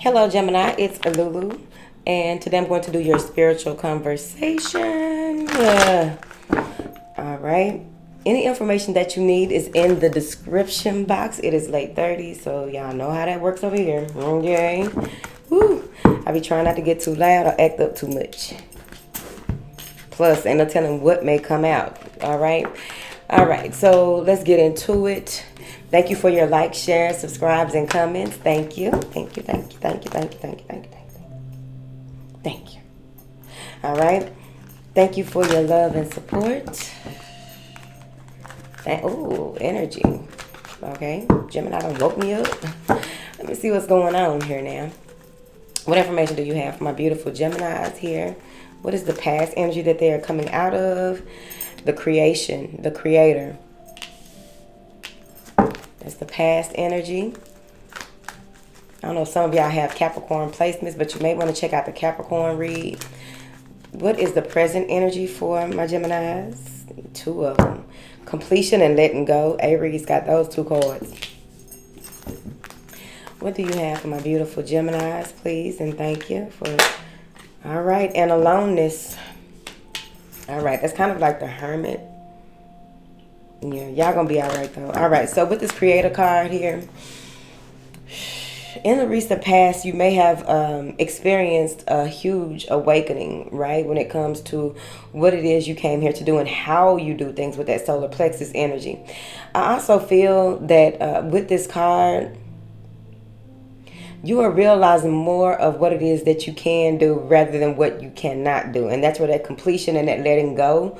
Hello, Gemini. It's Lulu, and today I'm going to do your spiritual conversation. All right. Any information that you need is in the description box. It is late 30, so y'all know how that works over here. Okay. Woo. I be trying not to get too loud or act up too much. Plus, ain't no telling what may come out. All right. All right. So let's get into it. Thank you for your likes, shares, subscribes, and comments. Thank you. Thank you. Thank you. Thank you. Thank you. Thank you. Thank you. Thank you. Thank you. All right. Thank you for your love and support. Oh, energy. Okay. Gemini done woke me up. Let me see what's going on here now. What information do you have for my beautiful Geminis here? What is the past energy that they are coming out of? The creation, the creator. That's the past energy. I don't know if some of y'all have Capricorn placements, but you may want to check out the Capricorn read. What is the present energy for my Geminis? Two of them. Completion and letting go. Aries got those two cards. What do you have for my beautiful Geminis, please? And thank you for... All right, and aloneness. All right, that's kind of like the Hermit. Yeah, y'all gonna be all right, though. All right, so with this Creator card here, in the recent past, you may have experienced a huge awakening, right? When it comes to what it is you came here to do and how you do things with that solar plexus energy. I also feel that with this card, you are realizing more of what it is that you can do rather than what you cannot do. And that's where that completion and that letting go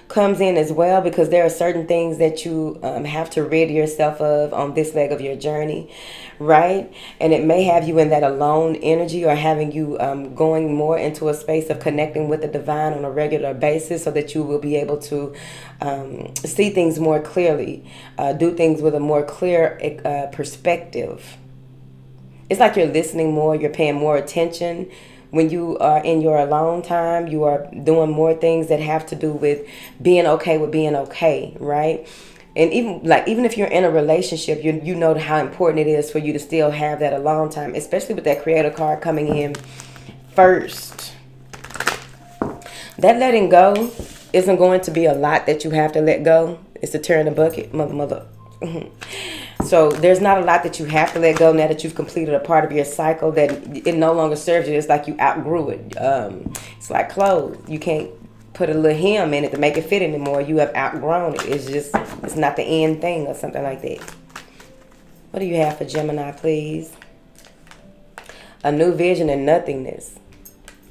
comes in as well, because there are certain things that you have to rid yourself of on this leg of your journey, right? And it may have you in that alone energy, or having you going more into a space of connecting with the divine on a regular basis, so that you will be able to see things more clearly, do things with a more clear perspective. It's like you're listening more, you're paying more attention. When you are in your alone time, you are doing more things that have to do with being okay with being okay, right? And even if you're in a relationship, you know how important it is for you to still have that alone time, especially with that Creator card coming in first. That letting go isn't going to be a lot that you have to let go. It's a turn the bucket, mother. So there's not a lot that you have to let go now that you've completed a part of your cycle that it no longer serves you. It's like you outgrew it. It's like clothes. You can't put a little hem in it to make it fit anymore. You have outgrown it. It's not the end thing or something like that. What do you have for Gemini, please? A new vision and nothingness.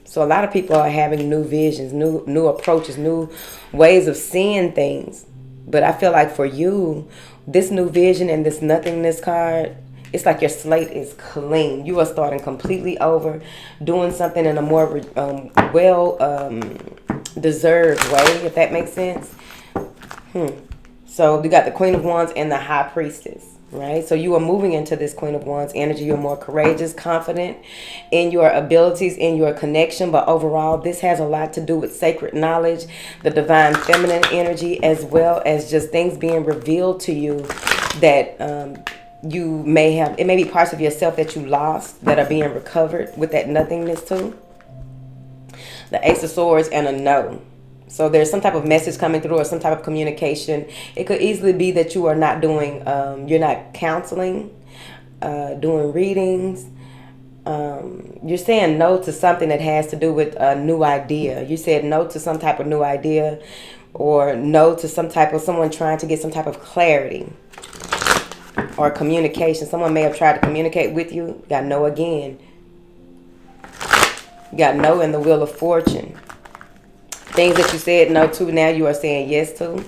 So a lot of people are having new visions, new approaches, new ways of seeing things. But I feel like for you, this new vision and this nothingness card, it's like your slate is clean. You are starting completely over, doing something in a more deserved way, if that makes sense. So we got the Queen of Wands and the High Priestess, right? So you are moving into this Queen of Wands energy. You're more courageous, confident in your abilities, in your connection. But overall, this has a lot to do with sacred knowledge, the divine feminine energy, as well as just things being revealed to you that you may have. It may be parts of yourself that you lost that are being recovered with that nothingness too. The Ace of Swords and a no. So there's some type of message coming through or some type of communication. It could easily be that you are not doing, you're not counseling, doing readings. You're saying no to something that has to do with a new idea. You said no to some type of new idea, or no to some type of someone trying to get some type of clarity or communication. Someone may have tried to communicate with you. You got no again. You got no in the Wheel of Fortune. Things that you said no to, now you are saying yes to.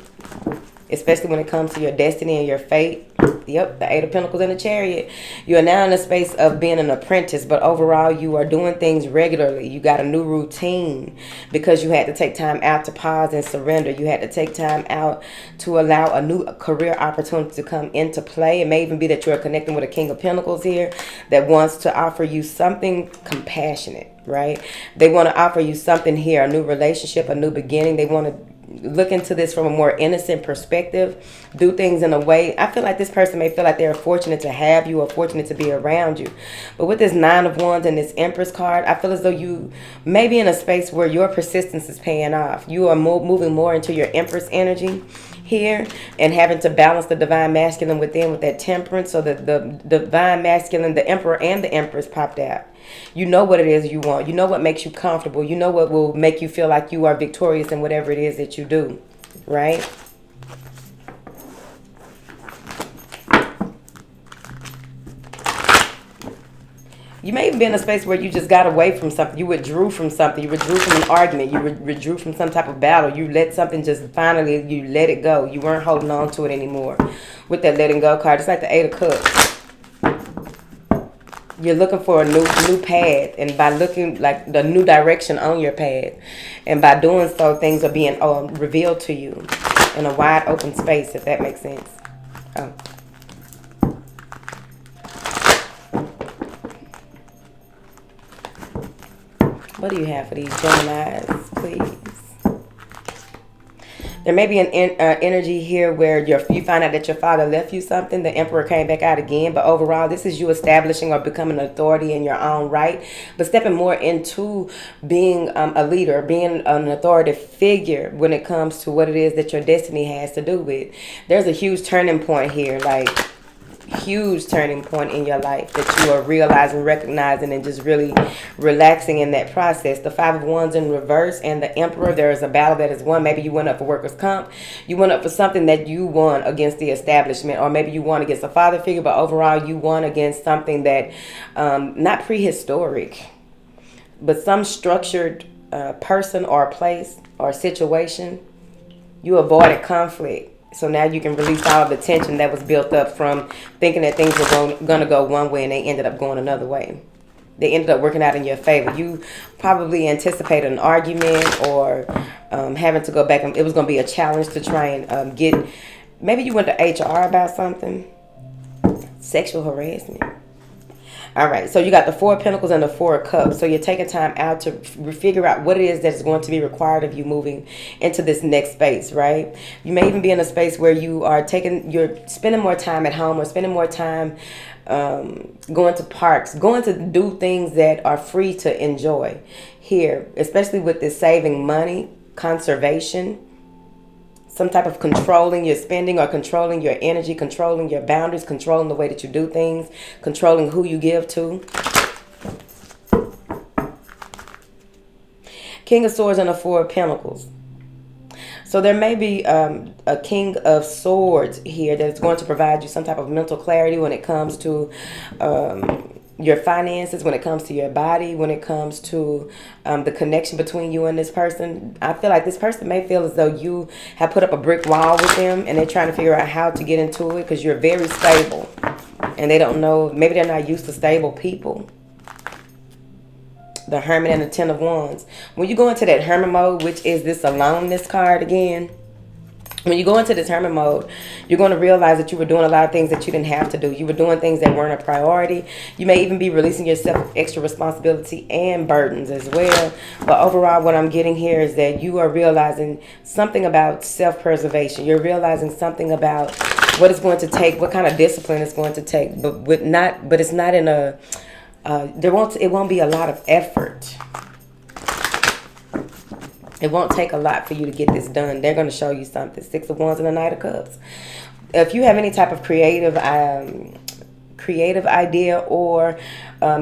Especially when it comes to your destiny and your fate. Yep, the Eight of Pentacles and the Chariot. You are now in a space of being an apprentice, but overall you are doing things regularly. You got a new routine because you had to take time out to pause and surrender. You had to take time out to allow a new career opportunity to come into play. It may even be that you are connecting with a King of Pentacles here that wants to offer you something compassionate, right? They want to offer you something here, a new relationship, a new beginning. They want to look into this from a more innocent perspective, do things in a way. I feel like this person may feel like they're fortunate to have you or fortunate to be around you. But with this Nine of Wands and this Empress card, I feel as though you may be in a space where your persistence is paying off. You are moving more into your Empress energy here, and having to balance the divine masculine within with that temperance, so that the divine masculine, the Emperor and the Empress popped out. You know what it is you want. You know what makes you comfortable. You know what will make you feel like you are victorious in whatever it is that you do, right? You may even be in a space where you just got away from something. You withdrew from something. You withdrew from an argument. You withdrew from some type of battle. You let something just finally, you let it go. You weren't holding on to it anymore. With that letting go card, it's like the Eight of Cups. You're looking for a new path, and by looking like the new direction on your path, and by doing so, things are being revealed to you in a wide open space, if that makes sense. Oh. What do you have for these Geminis, please? There may be an energy here where you find out that your father left you something. The Emperor came back out again. But overall, this is you establishing or becoming an authority in your own right. But stepping more into being a leader, being an authoritative figure when it comes to what it is that your destiny has to do with. There's a huge turning point here, like huge turning point in your life that you are realizing, recognizing, and just really relaxing in that process. The Five of Wands in reverse and the Emperor, there is a battle that is won. Maybe you went up for workers' comp. You went up for something that you won against the establishment, or maybe you won against a father figure, but overall you won against something that, not prehistoric, but some structured person or place or situation. You avoided conflict. So now you can release all of the tension that was built up from thinking that things were going to go one way and they ended up going another way. They ended up working out in your favor. You probably anticipated an argument or having to go back. And it was going to be a challenge to try and get, maybe you went to HR about something. Sexual harassment. All right, so you got the Four of Pentacles and the Four of Cups. So you're taking time out to figure out what it is that is going to be required of you moving into this next space, right? You may even be in a space where you're spending more time at home, or spending more time going to parks, going to do things that are free to enjoy here, especially with this saving money, conservation, some type of controlling your spending or controlling your energy, controlling your boundaries, controlling the way that you do things, controlling who you give to. King of Swords and a Four of Pentacles. So there may be a King of Swords here that's going to provide you some type of mental clarity when it comes to your finances, when it comes to your body, when it comes to the connection between you and this person. I feel like this person may feel as though you have put up a brick wall with them and they're trying to figure out how to get into it because you're very stable and they don't know, maybe they're not used to stable people. The Hermit and the Ten of Wands. When you go into that Hermit mode, which is this aloneness card again, when you go into this hermit mode, you're going to realize that you were doing a lot of things that you didn't have to do. You were doing things that weren't a priority. You may even be releasing yourself of extra responsibility and burdens as well. But overall, what I'm getting here is that you are realizing something about self-preservation. You're realizing something about what it's going to take, what kind of discipline it's going to take. But it's not in a, it won't be a lot of effort. It won't take a lot for you to get this done. They're going to show you something. Six of Wands and the Knight of Cups. If you have any type of creative idea, or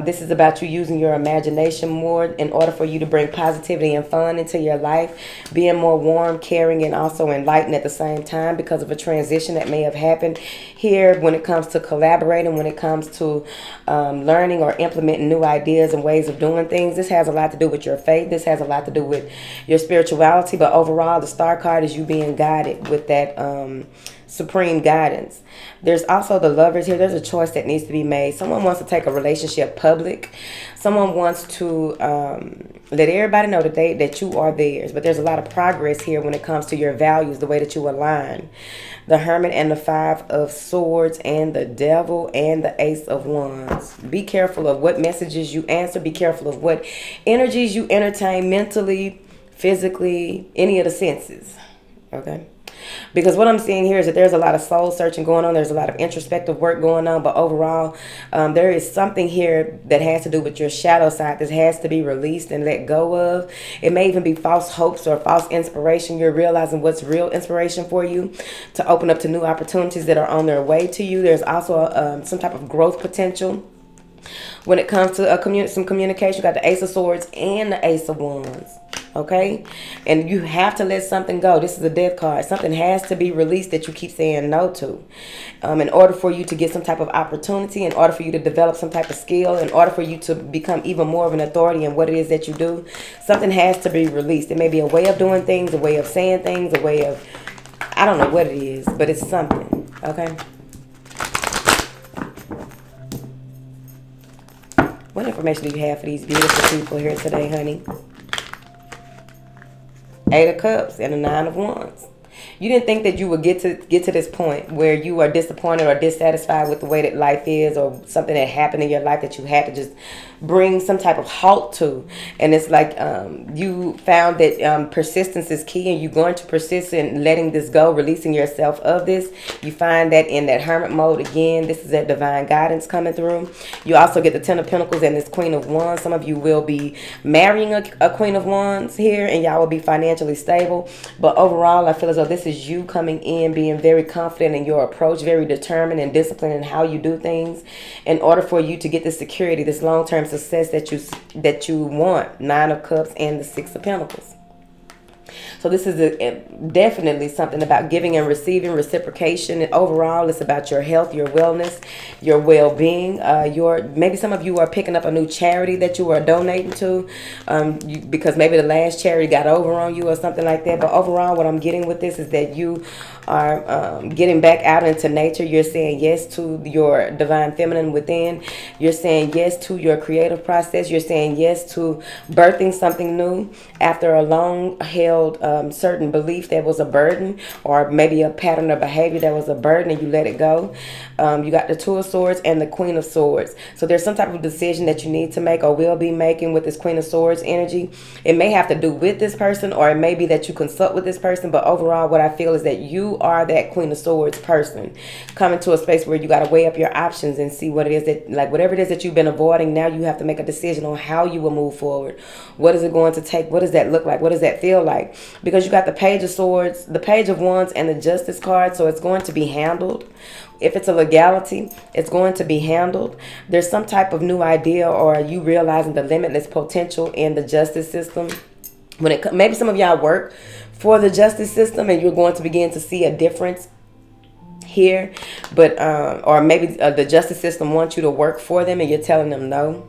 this is about you using your imagination more in order for you to bring positivity and fun into your life, being more warm, caring, and also enlightened at the same time because of a transition that may have happened here when it comes to collaborating, when it comes to learning or implementing new ideas and ways of doing things. This has a lot to do with your faith. This has a lot to do with your spirituality. But overall, the Star card is you being guided with that supreme guidance. There's also the Lovers here. There's a choice that needs to be made. Someone wants to take a relationship public. Someone wants to let everybody know that you are theirs. But there's a lot of progress here when it comes to your values, the way that you align. The Hermit and the Five of Swords and the Devil and the Ace of Wands. Be careful of what messages you answer. Be careful of what energies you entertain mentally, physically, any of the senses. Okay. Because what I'm seeing here is that there's a lot of soul searching going on. There's a lot of introspective work going on. But overall, there is something here that has to do with your shadow side that has to be released and let go of. It may even be false hopes or false inspiration. You're realizing what's real inspiration for you to open up to new opportunities that are on their way to you. There's also some type of growth potential. When it comes to some communication, you got the Ace of Swords and the Ace of Wands. Okay? And you have to let something go. This is a death card. Something has to be released that you keep saying no to. In order for you to get some type of opportunity, in order for you to develop some type of skill, in order for you to become even more of an authority in what it is that you do, something has to be released. It may be a way of doing things, a way of saying things, a way of, I don't know what it is, but it's something. Okay? What information do you have for these beautiful people here today, honey? 8 of Cups and the 9 of Wands. You didn't think that you would get to this point where you are disappointed or dissatisfied with the way that life is, or something that happened in your life that you had to just bring some type of halt to. And it's like you found that persistence is key, and you're going to persist in letting this go, releasing yourself of this. You find that in that hermit mode again. This is that divine guidance coming through. You also get the 10 of Pentacles and this Queen of Wands. Some of you will be marrying a Queen of Wands here, and y'all will be financially stable. But overall, I feel as though this is you coming in, being very confident in your approach, very determined and disciplined in how you do things, in order for you to get the security, this long-term success that you want. 9 of Cups and the 6 of Pentacles. So this is definitely something about giving and receiving, reciprocation. And overall, it's about your health, your wellness, your well-being. Maybe some of you are picking up a new charity that you are donating to, because maybe the last charity got over on you or something like that. But overall, what I'm getting with this is that you are getting back out into nature. You're saying yes to your divine feminine within. You're saying yes to your creative process. You're saying yes to birthing something new after a long-held certain belief that was a burden, or maybe a pattern of behavior that was a burden, and you let it go. You got the 2 of Swords and the Queen of Swords. So there's some type of decision that you need to make or will be making with this Queen of Swords energy. It may have to do with this person, or it may be that you consult with this person. But overall, what I feel is that you are that Queen of Swords person coming to a space where you got to weigh up your options and see what it is that, like, whatever it is that you've been avoiding, now you have to make a decision on how you will move forward. What is it going to take? What does that look like? What does that feel like? Because you got the Page of Swords, the Page of Wands, and the Justice card. So it's going to be handled. If it's a legality, it's going to be handled. There's some type of new idea, or you realizing the limitless potential in the justice system. Maybe some of y'all work for the justice system, and you're going to begin to see a difference here. But or maybe the justice system wants you to work for them, and you're telling them no.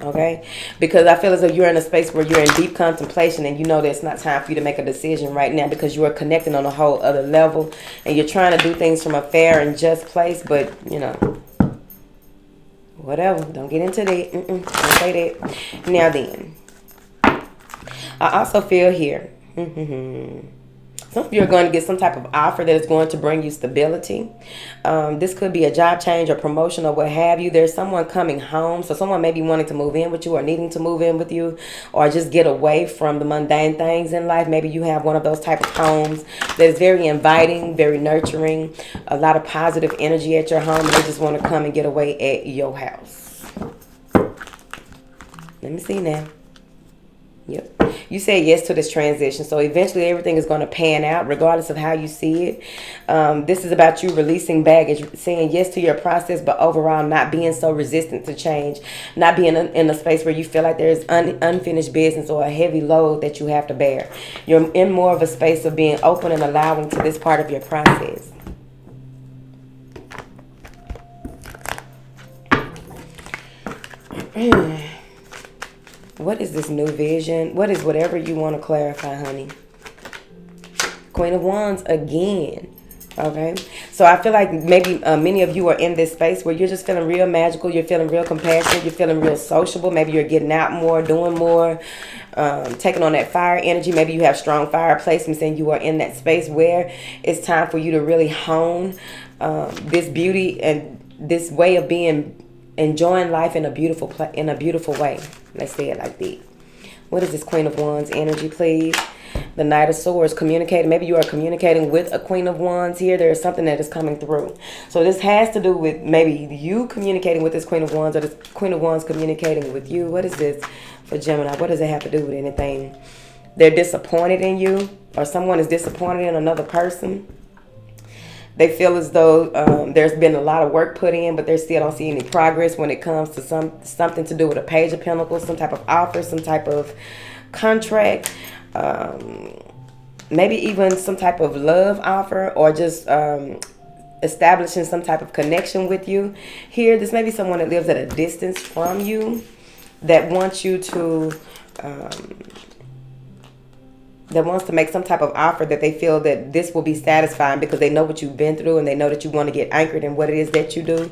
Okay, because I feel as though you're in a space where you're in deep contemplation, and you know that it's not time for you to make a decision right now, because you are connecting on a whole other level, and you're trying to do things from a fair and just place. But you know, whatever, don't get into that. Don't say that. Now then, I also feel here some of you are going to get some type of offer that is going to bring you stability. This could be a job change or promotion or what have you. There's someone coming home. So someone may be wanting to move in with you, or needing to move in with you, or just get away from the mundane things in life. Maybe you have one of those type of homes that is very inviting, very nurturing, a lot of positive energy at your home, and they just want to come and get away at your house. Let me see now. Yep. You say yes to this transition. So eventually everything is going to pan out regardless of how you see it. This is about you releasing baggage, saying yes to your process, but overall not being so resistant to change. Not being in a space where you feel like there's unfinished business or a heavy load that you have to bear. You're in more of a space of being open and allowing to this part of your process. What is this new vision? What is whatever you want to clarify, honey? Queen of Wands again. Okay. So I feel like maybe many of you are in this space where you're just feeling real magical. You're feeling real compassionate. You're feeling real sociable. Maybe you're getting out more, doing more, taking on that fire energy. Maybe you have strong fire placements, and you are in that space where it's time for you to really hone this beauty and this way of being, enjoying life in a beautiful way. Let's say it like that. What is this Queen of Wands energy, please? The Knight of Swords, communicating. Maybe you are communicating with a Queen of Wands here. There is something that is coming through. So this has to do with maybe you communicating with this Queen of Wands or this Queen of Wands communicating with you. What is this for Gemini? What does it have to do with anything? They're disappointed in you, or someone is disappointed in another person. They feel as though there's been a lot of work put in, but they still don't see any progress when it comes to something to do with a Page of Pentacles, some type of offer, some type of contract, maybe even some type of love offer, or just establishing some type of connection with you. Here, this may be someone that lives at a distance from you that wants you to... that wants to make some type of offer that they feel that this will be satisfying because they know what you've been through and they know that you want to get anchored in what it is that you do.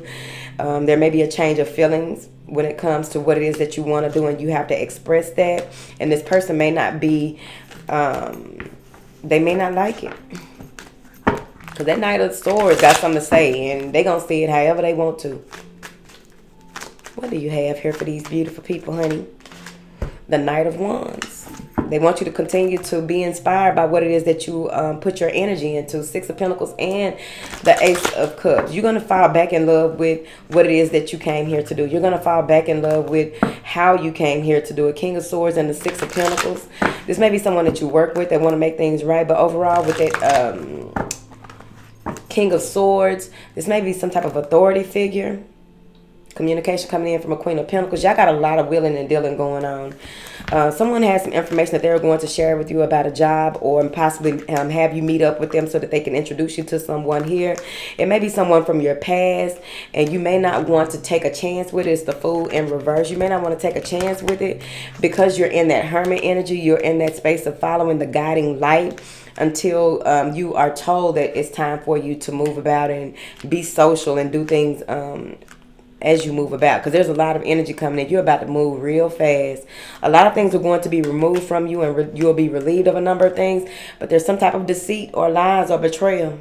There may be a change of feelings when it comes to what it is that you want to do, and you have to express that. And this person may not be, they may not like it. Because that Knight of Swords got something to say, and they're going to see it however they want to. What do you have here for these beautiful people, honey? The Knight of Wands. They want you to continue to be inspired by what it is that you put your energy into. Six of Pentacles and the Ace of Cups. You're going to fall back in love with what it is that you came here to do. You're going to fall back in love with how you came here to do it. King of Swords and the Six of Pentacles. This may be someone that you work with that want to make things right. But overall, with that King of Swords, this may be some type of authority figure. Communication coming in from a Queen of Pentacles. Y'all got a lot of willing and dealing going on. Someone has some information that they're going to share with you about a job, or possibly have you meet up with them so that they can introduce you to someone here. It may be someone from your past, and you may not want to take a chance with it. It's the Fool in reverse. You may not want to take a chance with it because you're in that hermit energy. You're in that space of following the guiding light until you are told that it's time for you to move about and be social and do things as you move about, because there's a lot of energy coming in. You're about to move real fast. A lot of things are going to be removed from you, and you'll be relieved of a number of things, but there's some type of deceit or lies or betrayal.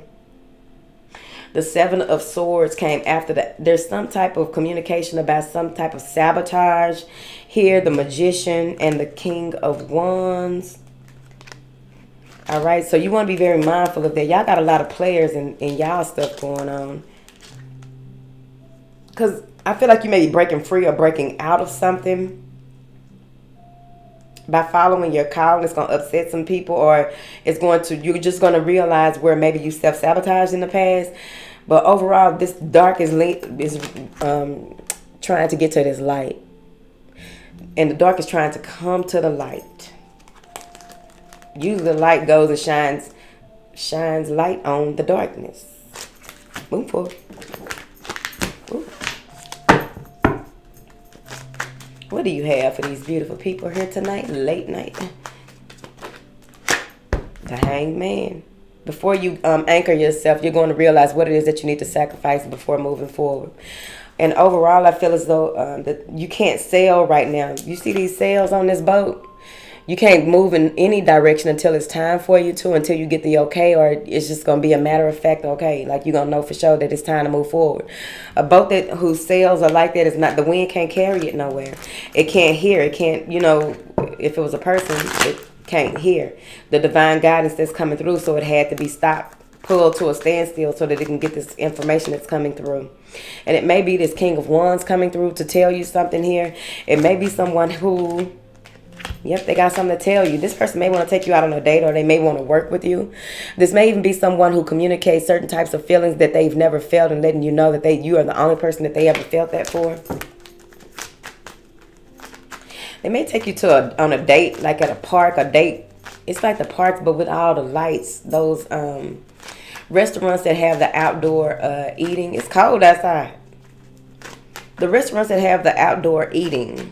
The Seven of Swords came after that. There's some type of communication about some type of sabotage. Here, the Magician and the King of Wands. All right, so you want to be very mindful of that. Y'all got a lot of players in y'all stuff going on. Because I feel like you may be breaking free or breaking out of something by following your calling. It's going to upset some people, or you're just going to realize where maybe you self-sabotaged in the past. But overall, this dark is trying to get to this light. And the dark is trying to come to the light. Usually the light goes and shines light on the darkness. Move forward. Ooh. What do you have for these beautiful people here tonight? Late night. The Hanged Man. Before you anchor yourself, you're going to realize what it is that you need to sacrifice before moving forward. And overall, I feel as though that you can't sail right now. You see these sails on this boat? You can't move in any direction until it's time for you to, until you get the okay, or it's just going to be a matter of fact, okay. Like you're going to know for sure that it's time to move forward. A boat whose sails are like that is not, the wind can't carry it nowhere. It can't hear. It can't, if it was a person, it can't hear the divine guidance that's coming through. So it had to be stopped, pulled to a standstill so that it can get this information that's coming through. And it may be this King of Wands coming through to tell you something here. It may be someone who... Yep, they got something to tell you. This person may want to take you out on a date, or they may want to work with you. This may even be someone who communicates certain types of feelings that they've never felt, and letting you know that you are the only person that they ever felt that for. They may take you on a date, like at a park, a date. It's like the parks, but with all the lights. Those restaurants that have the outdoor eating. It's cold outside. The restaurants that have the outdoor eating,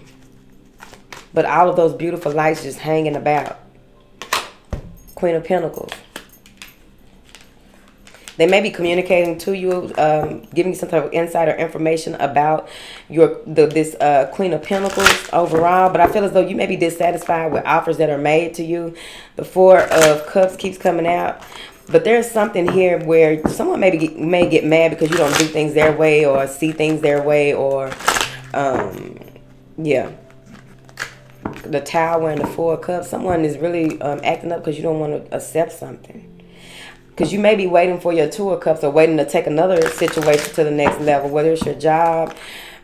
but all of those beautiful lights just hanging about. Queen of Pentacles. They may be communicating to you, giving you some type of insight or information about this Queen of Pentacles overall. But I feel as though you may be dissatisfied with offers that are made to you. The Four of Cups keeps coming out. But there's something here where someone may get mad because you don't do things their way, or see things their way, or yeah. the Tower and the Four of Cups. Someone is really acting up because you don't want to accept something. Because you may be waiting for your Two of Cups or waiting to take another situation to the next level, whether it's your job,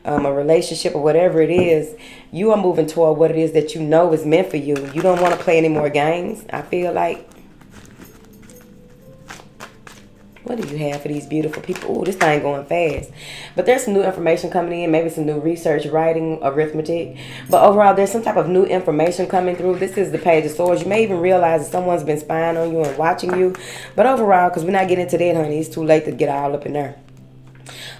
a relationship, or whatever it is. You are moving toward what it is that you know is meant for you. You don't want to play any more games, I feel like. What do you have for these beautiful people? Ooh, this thing going fast. But there's some new information coming in. Maybe some new research, writing, arithmetic. But overall, there's some type of new information coming through. This is the Page of Swords. You may even realize that someone's been spying on you and watching you. But overall, because we're not getting into that, honey, it's too late to get all up in there.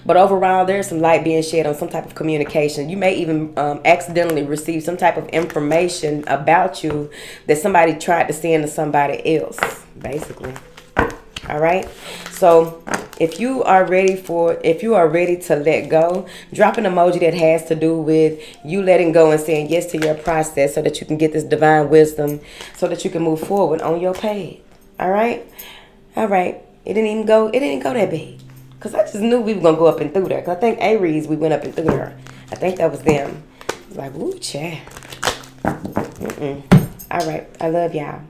But overall, there's some light being shed on some type of communication. You may even accidentally receive some type of information about you that somebody tried to send to somebody else, basically. All right. So if you are ready to let go, drop an emoji that has to do with you letting go and saying yes to your process so that you can get this divine wisdom so that you can move forward on your page. All right. All right. It didn't go that big. Because I just knew we were going to go up and through there. Because I think Aries, we went up and through there. I think that was them. I was like, ooh, child. All right. I love y'all.